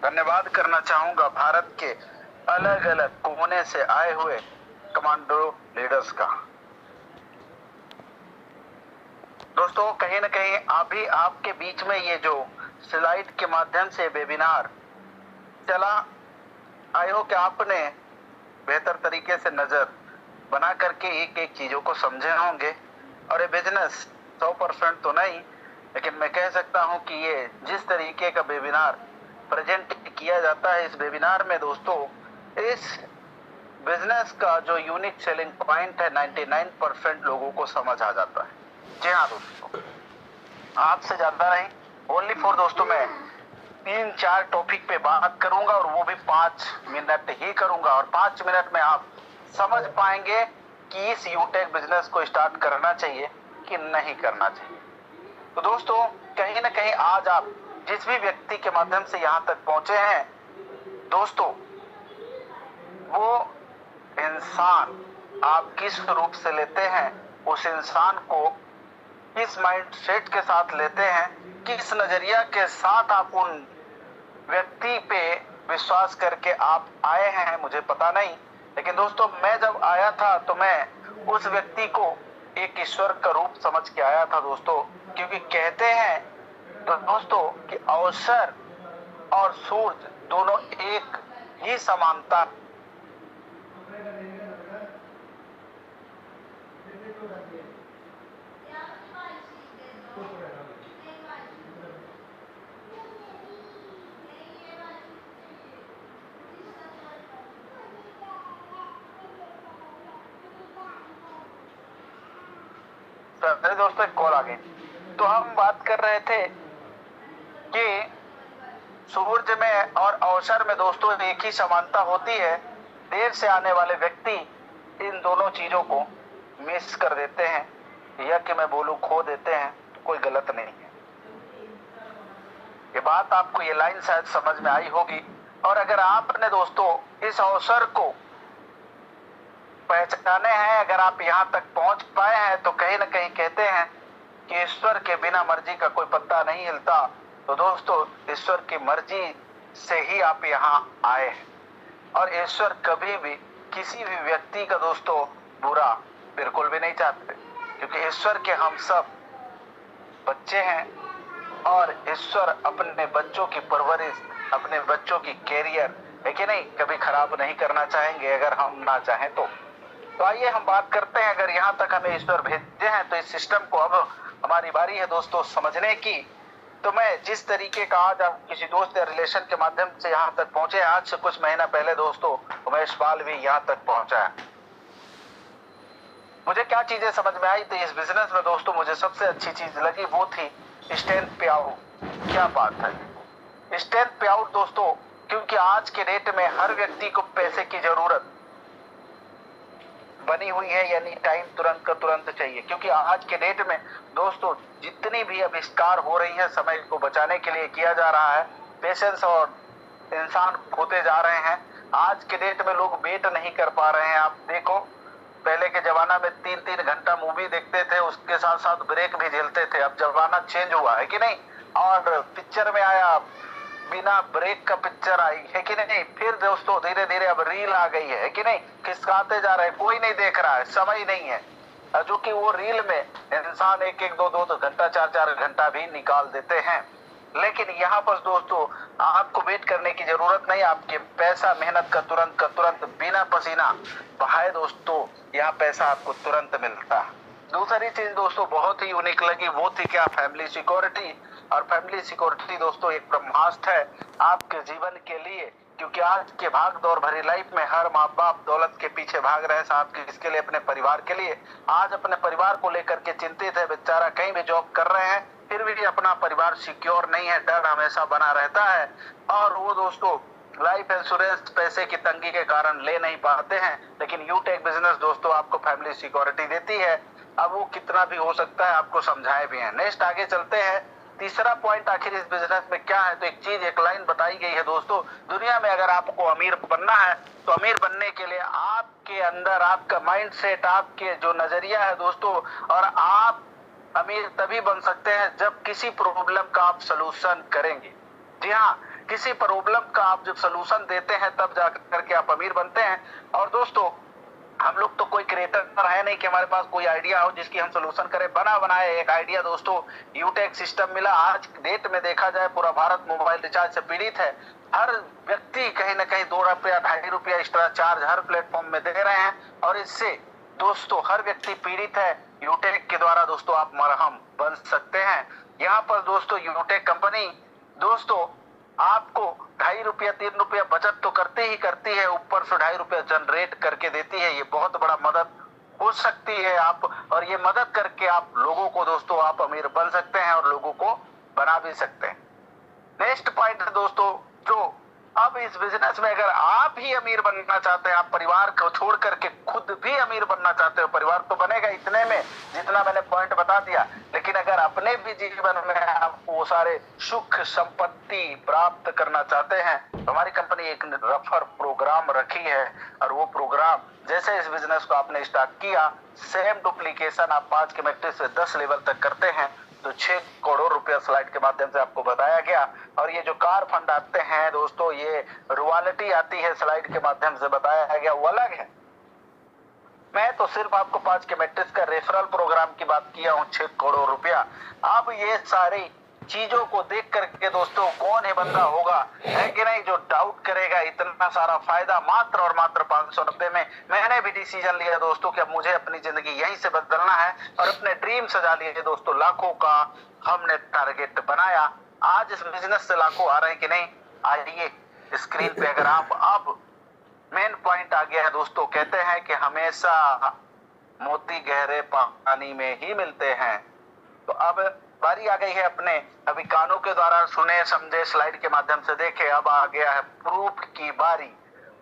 धन्यवाद करना चाहूंगा भारत के अलग अलग कोने से आए हुए कमांडो लीडर्स का। दोस्तों, कहीं ना कहीं अभी आपके बीच में ये जो स्लाइड के माध्यम से वेबिनार चला, आई हो कि आपने बेहतर तरीके से नजर बना करके एक एक चीजों को समझे होंगे। और ये बिजनेस 100% तो नहीं, लेकिन मैं कह सकता हूं कि ये जिस तरीके का वेबिनार प्रेजेंट किया जाता है, इस वेबिनार में दोस्तों इस बिजनेस का जो यूनिक सेलिंग पॉइंट है 99% लोगों को समझ आ जाता है। जी हाँ दोस्तों, आपसे ज्यादा नहीं, ओनली फॉर दोस्तों मैं 3-4 टॉपिक पे बात करूंगा और वो भी 5 मिनट ही करूंगा, और 5 मिनट में आप समझ पाएंगे कि इस यूटेक बिजनेस को स्टार्ट करना चाहिए कि नहीं करना चाहिए। तो दोस्तों, कहीं ना कहीं आज आप जिस भी व्यक्ति के माध्यम से यहाँ तक पहुंचे हैं दोस्तों, वो इंसान आप किस रूप से लेते हैं, उस इंसान को किस माइंड सेट के साथ लेते हैं, किस नजरिया के साथ आप उन व्यक्ति पे विश्वास करके आप आए हैं, मुझे पता नहीं। लेकिन दोस्तों, मैं जब आया था तो मैं उस व्यक्ति को एक ईश्वर का रूप समझ के आया था दोस्तों, क्योंकि कहते हैं तो दोस्तों कि अवसर और सूरज दोनों एक ही समानता। अरे दोस्तों, एक कॉल आ गई। तो हम बात कर रहे थे कि सूरज में और अवसर में दोस्तों एक ही समानता होती है। देर से आने वाले व्यक्ति इन दोनों चीजों को मिस कर देते हैं, या कि मैं बोलूं खो देते हैं, तो कोई गलत नहीं है। ये बात आपको, ये लाइन शायद समझ में आई होगी। और अगर आपने दोस्तों इस अवसर को पहचाने हैं, अगर आप यहाँ तक पहुंच पाए हैं, तो कहीं ना कहीं कहते हैं कि ईश्वर के बिना मर्जी का कोई पत्ता नहीं हिलता। तो दोस्तों, ईश्वर की मर्जी से ही आप यहाँ आए हैं, और ईश्वर कभी भी किसी भी व्यक्ति का दोस्तों बुरा बिल्कुल भी नहीं चाहते, क्योंकि ईश्वर के हम सब बच्चे हैं, और ईश्वर अपने बच्चों की परवरिश, अपने बच्चों की कैरियर है कि नहीं, कभी खराब नहीं करना चाहेंगे अगर हम ना चाहें तो। आइए हम बात करते हैं, अगर यहाँ तक हमें ईश्वर भेजे हैं तो इस सिस्टम को अब हमारी बारी है दोस्तों समझने की। तो मैं जिस तरीके का आज आप किसी दोस्त या रिलेशन के माध्यम से यहाँ तक पहुंचे, आज से कुछ महीना पहले दोस्तों उमेश पाल भी यहाँ तक पहुंचा है। मुझे क्या चीजें समझ में आई, तो इस बिजनेस में दोस्तों मुझे सबसे अच्छी चीज लगी वो थी स्टैंड पे आउट। क्या बात है स्टैंड पे आउट दोस्तों, क्योंकि आज के डेट में हर व्यक्ति को पैसे की जरूरत बनी हुई है, यानी टाइम तुरंत का तुरंत चाहिए। क्योंकि आज के डेट में दोस्तों जितनी भी आविष्कार हो रही है, समय को बचाने के लिए किया जा रहा है, पेशेंस और इंसान खोते जा रहे हैं। आज के डेट में लोग वेट नहीं कर पा रहे हैं। आप देखो, पहले के जमाना में 3-3 घंटा मूवी देखते थे, उसके साथ साथ ब्रेक भी झेलते थे। अब जमाना चेंज हुआ है कि नहीं, और पिक्चर में आया बिना ब्रेक का पिक्चर आई है कि नहीं। फिर दोस्तों धीरे धीरे अब रील आ गई है कि नहीं, खिसकाते जा रहे हैं, कोई नहीं देख रहा है, समय नहीं है। जो कि वो रील में इंसान 1-1, 2-2 घंटा, 4-4 घंटा भी निकाल देते हैं। लेकिन यहाँ पर दोस्तों आपको वेट करने की जरूरत नहीं, आपके पैसा मेहनत का तुरंत बिना पसीना बहाए दोस्तों यहाँ पैसा आपको तुरंत मिलता है। दूसरी चीज दोस्तों बहुत ही यूनिक लगी, वो थी क्या, फैमिली सिक्योरिटी। और फैमिली सिक्योरिटी दोस्तों एक ब्रह्मास्त्र है आपके जीवन के लिए, क्योंकि आज के भाग दौड़ भरी लाइफ में हर माँ बाप दौलत के पीछे भाग रहे हैं, साथ किसके लिए, अपने परिवार के लिए। आज अपने परिवार को लेकर के चिंतित है, बेचारा कहीं भी जॉब कर रहे हैं, फिर भी अपना परिवार सिक्योर नहीं है, डर हमेशा बना रहता है। और वो दोस्तों लाइफ इंश्योरेंस पैसे की तंगी के कारण ले नहीं पाते हैं, लेकिन यूटेक बिजनेस दोस्तों आपको फैमिली सिक्योरिटी देती है। अब वो कितना भी हो सकता है आपको समझाए भी हैं। नेक्स्ट आगे चलते हैं, तीसरा पॉइंट आखिर इस बिजनेस में क्या है। तो एक चीज, एक लाइन बताई गई है दोस्तों, दुनिया में अगर आपको अमीर बनना है तो अमीर बनने के लिए आपके अंदर आपका माइंडसेट, आपके जो नजरिया है दोस्तों, और आप अमीर तभी बन सकते हैं जब किसी प्रॉब्लम का आप सलूशन करेंगे। जी हाँ, किसी प्रॉब्लम का आप जब सोल्यूशन देते हैं तब जाकर के आप अमीर बनते हैं। और दोस्तों हम लोग तो कोई क्रिएटर है नहीं कि हमारे पास कोई आइडिया हो जिसकी हम सोल्यूशन करें। बना बनाए एक आइडिया दोस्तों यूटेक सिस्टम मिला। आज डेट में देखा जाए पूरा भारत मोबाइल रिचार्ज से पीड़ित है। हर व्यक्ति कहीं ना कहीं 2 रुपया 2.5 रुपया एक्स्ट्रा चार्ज हर प्लेटफॉर्म में दे रहे हैं और इससे दोस्तों हर व्यक्ति पीड़ित है। यूटेक के द्वारा दोस्तों आप मरहम बन सकते हैं। यहाँ पर दोस्तों यूटेक कंपनी दोस्तों आपको 2.5 रुपया 3 रुपया बचत तो करती ही करती है, ऊपर से 2.5 रुपया जनरेट करके देती है। ये बहुत बड़ा मदद हो सकती है आप, और ये मदद करके आप लोगों को दोस्तों आप अमीर बन सकते हैं और लोगों को बना भी सकते हैं। नेक्स्ट पॉइंट है दोस्तों, जो अब इस बिजनेस में अगर आप ही अमीर बनना चाहते हैं, आप परिवार को छोड़ करके खुद भी अमीर बनना चाहते हो, परिवार तो बनेगा इतने में जितना मैंने पॉइंट बता दिया, लेकिन अगर अपने भी जीवन में आप वो सारे सुख संपत्ति प्राप्त करना चाहते हैं तो हमारी कंपनी एक रेफर प्रोग्राम रखी है। और वो प्रोग्राम जैसे इस बिजनेस को आपने स्टार्ट किया, सेम डुप्लीकेशन आप 5 के मैट्रिक्स से 10 लेवल तक करते हैं तो 6 करोड़ रुपया स्लाइड के माध्यम से आपको बताया गया। और ये जो कार फंड आते हैं दोस्तों, ये रॉयल्टी आती है स्लाइड के माध्यम से बताया गया, वो अलग है। मैं तो सिर्फ आपको 5 के मैट्रिक्स का रेफरल प्रोग्राम की बात किया हूँ, 6 करोड़ रुपया। अब ये सारी चीजों को देख करके दोस्तों कौन है बंदा होगा, है कि नहीं, जो डाउट करेगा इतना सारा फायदा मात्र और मात्र 590 में। मैंने भी डिसीजन लिया दोस्तों कि अब मुझे अपनी जिंदगी यहीं से बदलना है और अपने ड्रीम सजा लिए दोस्तों। लाखों का हमने टारगेट बनाया। आज इस बिजनेस से लाखों आ रहे हैं कि नहीं, आइए स्क्रीन पे अगर आप अब मेन पॉइंट आ गया है दोस्तों। कहते हैं कि हमेशा मोती गहरे पानी में ही मिलते हैं। तो अब बारी आ गई है अपने अभी कानों के द्वारा सुने समझे स्लाइड के माध्यम से देखे, अब आ गया है प्रूफ की बारी।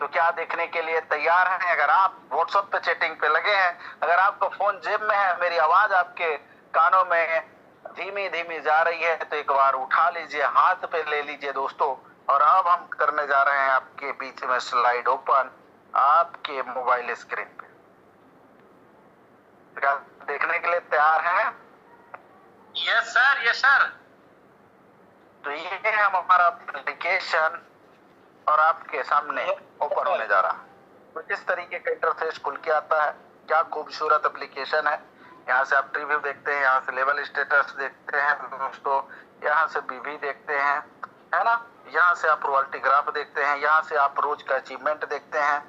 तो क्या देखने के लिए तैयार हैं? अगर आप व्हाट्सएप पे चैटिंग पे लगे हैं, अगर आपका फोन जेब में है, मेरी आवाज आपके कानों में धीमी धीमी जा रही है तो एक बार उठा लीजिए, हाथ पे ले लीजिए दोस्तों। और अब हम करने जा रहे हैं आपके बीच में स्लाइड ओपन आपके मोबाइल स्क्रीन पे। क्या देखने के लिए तैयार हैं? Yes sir, yes sir. तो ये है हमारा एप्लीकेशन और आपके सामने ओपन होने जा रहा है। तो इस तरीके का इंटरफेस खुल के आता है। क्या खूबसूरत एप्लीकेशन है। यहाँ से आप रिव्यू देखते हैं, यहाँ से लेवल स्टेटस देखते हैं दोस्तों, यहाँ से बीवी देखते हैं, है ना, यहाँ से आप रॉयल्टी ग्राफ देखते हैं, यहाँ से आप रोज का अचीवमेंट देखते हैं,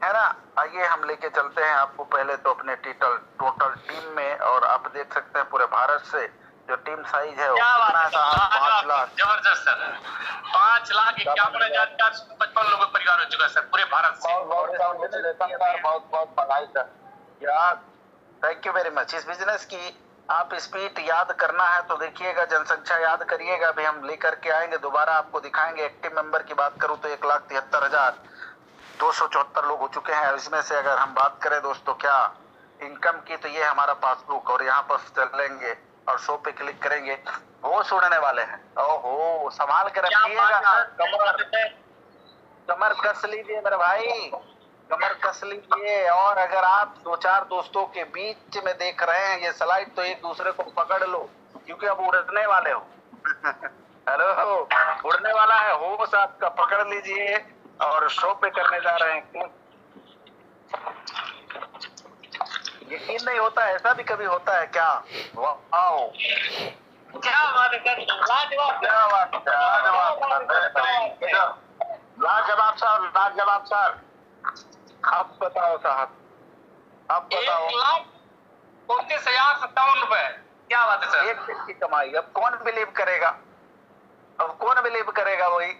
है ना। आइए हम लेके चलते हैं आपको पहले तो अपने टोटल टीम में, और आप देख सकते हैं पूरे भारत से जो टीम साइज है वो कितना है, 5 लाख। जबरदस्त सर, 5,51,455 लोगों का परिवार हो चुका है सर पूरे भारत से। बहुत बहुत बधाई सर यार, थैंक यू वेरी मच। इस बिजनेस की आप स्पीड याद करना है तो देखिएगा, जनसंख्या याद करिएगा, अभी हम लेकर के आएंगे दोबारा आपको दिखाएंगे। एक्टिव मेंबर की बात करूं तो 1,73,274 लोग हो चुके हैं। इसमें से अगर हम बात करें दोस्तों क्या इनकम की, तो ये हमारा पासबुक, और यहाँ पर चलेंगे और शो पे क्लिक करेंगे, वो सुनने वाले हैं। ओहो, संभाल कर रखिएगा, कमर कस लीजिए मेरे भाई, कमर कस लीजिए। और अगर आप 2-4 दोस्तों के बीच में देख रहे हैं ये स्लाइड तो एक दूसरे को पकड़ लो, क्योंकि अब उड़ने वाले हो। हेलो, उड़ने वाला है, होश आपका पकड़ लीजिए और शो पे करने जा रहे हैं। यकीन नहीं होता, ऐसा भी कभी होता है क्या? वाओ, क्या बात है सर, लाजवाब, क्या बात, लाजवाब सर, लाजवाब सर। अब बताओ साहब, अब बताओ। 1,29,057 रुपए, क्या बात है सर। एक दिन की कमाई, अब कौन बिलीव करेगा, अब कौन बिलीव करेगा? वही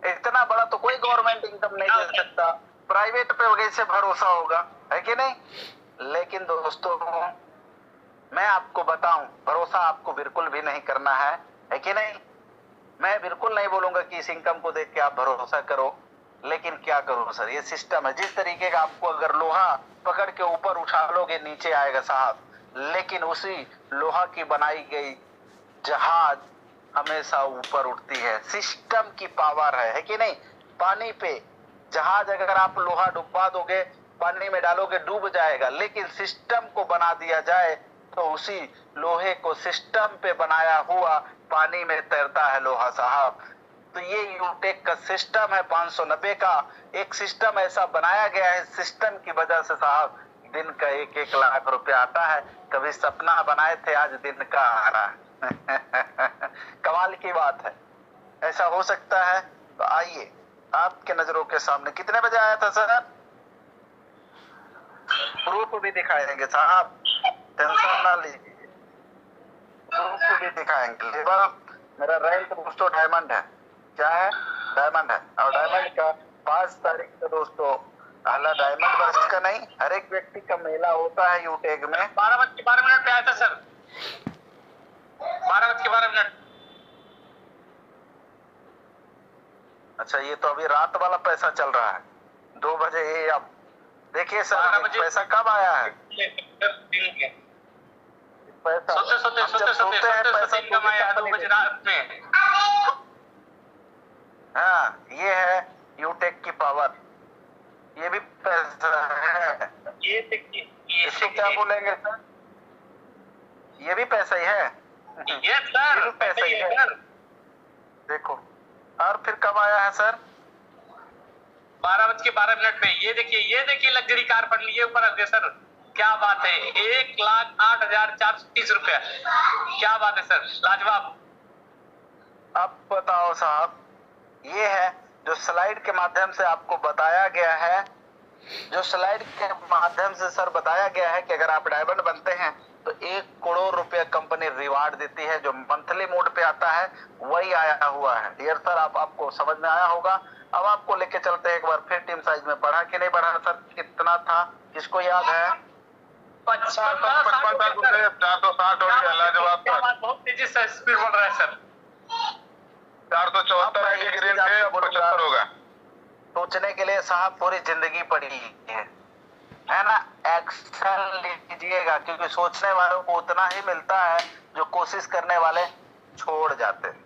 इतना बड़ा तो कोई गवर्नमेंट इनकम नहीं दे सकता, प्राइवेट पे कैसे भरोसा होगा, है कि नहीं। लेकिन दोस्तों मैं आपको बताऊं, भरोसा आपको बिल्कुल भी नहीं करना है कि नहीं। मैं बिल्कुल नहीं बोलूंगा कि इस इनकम को देख के आप भरोसा करो, लेकिन क्या करूं सर, ये सिस्टम है। जिस तरीके का आपको अगर लोहा पकड़ के ऊपर उठा लोगे नीचे आएगा साहब, लेकिन उसी लोहा की बनाई गई जहाज हमेशा ऊपर उठती है। सिस्टम की पावर है कि नहीं। पानी पे जहाज अगर आप लोहा डुबा दोगे, पानी में डालोगे, डूब जाएगा, लेकिन सिस्टम को बना दिया जाए तो उसी लोहे को सिस्टम पे बनाया हुआ पानी में तैरता है लोहा साहब। तो ये यूटेक का सिस्टम है 590 का। एक सिस्टम ऐसा बनाया गया है, सिस्टम की वजह से साहब दिन का 1-1 लाख रुपया आता है। कभी सपना बनाए थे, आज दिन का आ रहा है। कमाल की बात है, ऐसा हो सकता है। तो आइए आपके नजरों के सामने कितने बजे आया था सर? प्रूफ भी दिखाएंगे साहब, टेंशन ना लीजिए, प्रूफ भी दिखाएंगे। लेवल मेरा रैंक दोस्तों डायमंड है। क्या है? डायमंड है। और डायमंड का 5 तारीख को दोस्तों, हालांकि डायमंड वर्ष का नहीं, हर एक व्यक्ति का मेला होता है यूटेक में। 12:12 पे आया था सर, 12:12। अच्छा, ये तो अभी रात वाला पैसा चल रहा है, 2 बजे। ये अब देखिए सर, पैसा कब आया है? पैसा सोते हैं, पैसा इनकम आया 2 बजे रात में। हाँ, ये है यूटेक की पावर, ये भी पैसा है। ये देखिए, इसको क्या बोलेंगे सर? ये भी पैसा ही है। ये सर, ये भी पैसा ही है। देखो, और फिर कब आया है सर? 12:12 पे। ये देखिए लग्जरी कार फंड, ये ऊपर आ गया सर। क्या बात है, 1,08,430 रुपया। क्या बात है सर, लाजवाब। अब बताओ साहब, ये है जो स्लाइड के माध्यम से आपको बताया गया है, जो स्लाइड के माध्यम से सर बताया गया है कि अगर आप डायमंड बनते हैं तो 1 करोड़ रुपया कंपनी रिवार्ड देती है। जो मंथली मोड पे आता है वही आया हुआ है। डियर सर, आपको समझ में आया होगा। अब आपको लेके चलते हैं एक बार फिर टीम साइज में। बढ़ा कि नहीं बढ़ा सर? कितना था, किसको याद है? 55,460 बहुत तेजी से स्पीड बढ़ रहा है सर। 474 होगा। सोचने के लिए साहब पूरी जिंदगी पड़ी है ना। एक्शन लीजिएगा, क्योंकि सोचने वालों को उतना ही मिलता है जो कोशिश करने वाले छोड़ जाते हैं,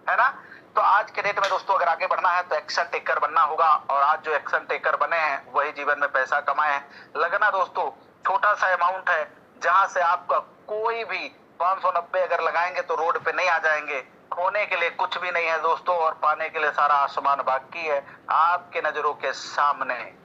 है ना। तो आज के डेट में दोस्तों अगर आगे बढ़ना है तो एक्शन टेकर बनना होगा। और आज जो एक्शन टेकर बने हैं वही जीवन में पैसा कमाए हैं। लगना दोस्तों छोटा सा अमाउंट है, जहां से आपका कोई भी 590 अगर लगाएंगे तो रोड पे नहीं आ जाएंगे। खोने के लिए कुछ भी नहीं है दोस्तों, और पाने के लिए सारा आसमान बाकी है आपके नजरों के सामने।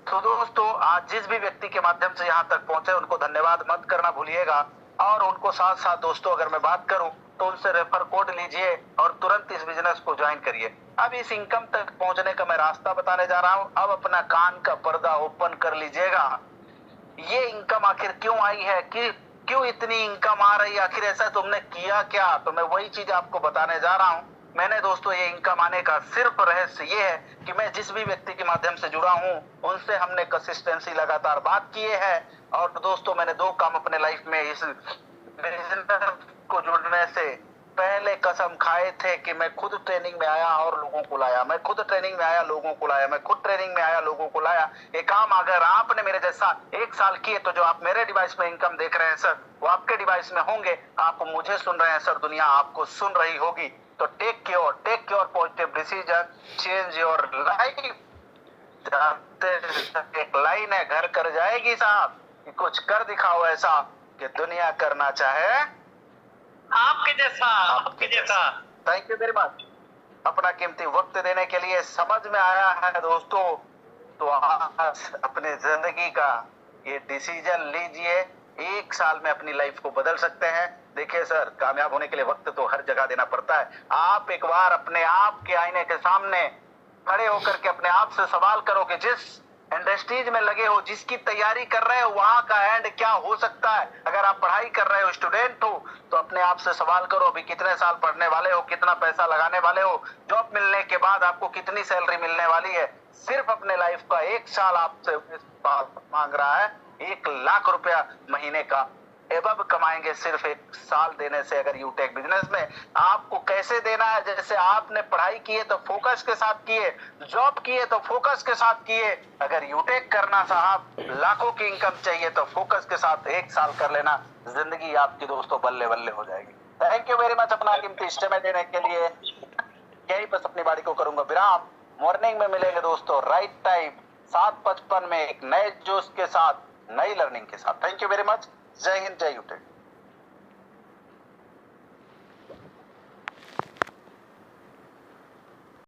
तो दोस्तों आज जिस भी व्यक्ति के माध्यम से यहाँ तक पहुंचे उनको धन्यवाद मत करना भूलिएगा। और उनको साथ साथ दोस्तों अगर मैं बात करूं तो उनसे रेफर कोड लीजिए और तुरंत इस बिजनेस को ज्वाइन करिए। अब इस इनकम तक पहुंचने का मैं रास्ता बताने जा रहा हूं। अब अपना कान का पर्दा ओपन कर लीजिएगा। ये इनकम आखिर क्यों आई है, कि क्यों इतनी इनकम आ रही है, आखिर ऐसा तुमने किया क्या? तो मैं वही चीज आपको बताने जा रहा हूं। मैंने दोस्तों ये इनकम आने का सिर्फ रहस्य ये है कि मैं जिस भी व्यक्ति के माध्यम से जुड़ा हूं उनसे हमने कंसिस्टेंसी लगातार बात किए है। और दोस्तों मैंने 2 काम अपने लाइफ में इस बिजनेस को जुड़ने से पहले कसम खाए थे कि मैं खुद ट्रेनिंग में आया और लोगों को लाया। मैं खुद ट्रेनिंग में आया, लोगों को लाया। मैं खुद ट्रेनिंग में आया, लोगों को लाया। ये काम अगर आपने मेरे जैसा 1 साल किए तो जो आप मेरे डिवाइस में इनकम देख रहे हैं सर, वो आपके डिवाइस में होंगे। आप मुझे सुन रहे हैं सर, दुनिया आपको सुन रही होगी। तो take your positive decision, change your life. एक लाइन है, घर कर जाएगी साहब, कि कुछ कर दिखाओ ऐसा कि दुनिया करना चाहे आपके जैसा। थैंक यू वेरी मच अपना कीमती वक्त देने के लिए। समझ में आया है दोस्तों, तो आज अपनी जिंदगी का ये डिसीजन लीजिए। 1 साल में अपनी लाइफ को बदल सकते हैं। देखिए सर, कामयाब होने के लिए वक्त तो हर जगह देना पड़ता है। आप एक बार अपने आप के आईने के सामने खड़े होकर के अपने आप से सवाल करो कि जिस इंडस्ट्रीज में लगे हो, जिसकी तैयारी कर रहे हो, वहां का एंड क्या हो सकता है। अगर आप पढ़ाई कर रहे हो, स्टूडेंट हो, तो अपने आप से सवाल करो अभी कितने साल पढ़ने वाले हो, कितना पैसा लगाने वाले हो, जॉब मिलने के बाद आपको कितनी सैलरी मिलने वाली है। सिर्फ अपने लाइफ का 1 साल आपसे मांग रहा है, 1 लाख रुपया महीने का एबव कमाएंगे सिर्फ 1 साल देने से। अगर यूटेक बिजनेस में आपको कैसे देना है, जैसे आपने पढ़ाई किए तो फोकस के साथ किए, जॉब किए तो फोकस के साथ किए। अगर यूटेक करना साहब, लाखों की इनकम चाहिए तो फोकस के साथ 1 साल कर लेना, जिंदगी आपकी दोस्तों बल्ले बल्ले हो जाएगी। थैंक यू वेरी मच अपना कीमती समय देने के लिए। यही बस अपनी बारी को करूंगा विराम। मॉर्निंग में मिलेंगे दोस्तों राइट टाइम 7:55 में एक नए जोश के साथ, नई लर्निंग के साथ। Thank you very much. जय हिंद, जय यूटेक।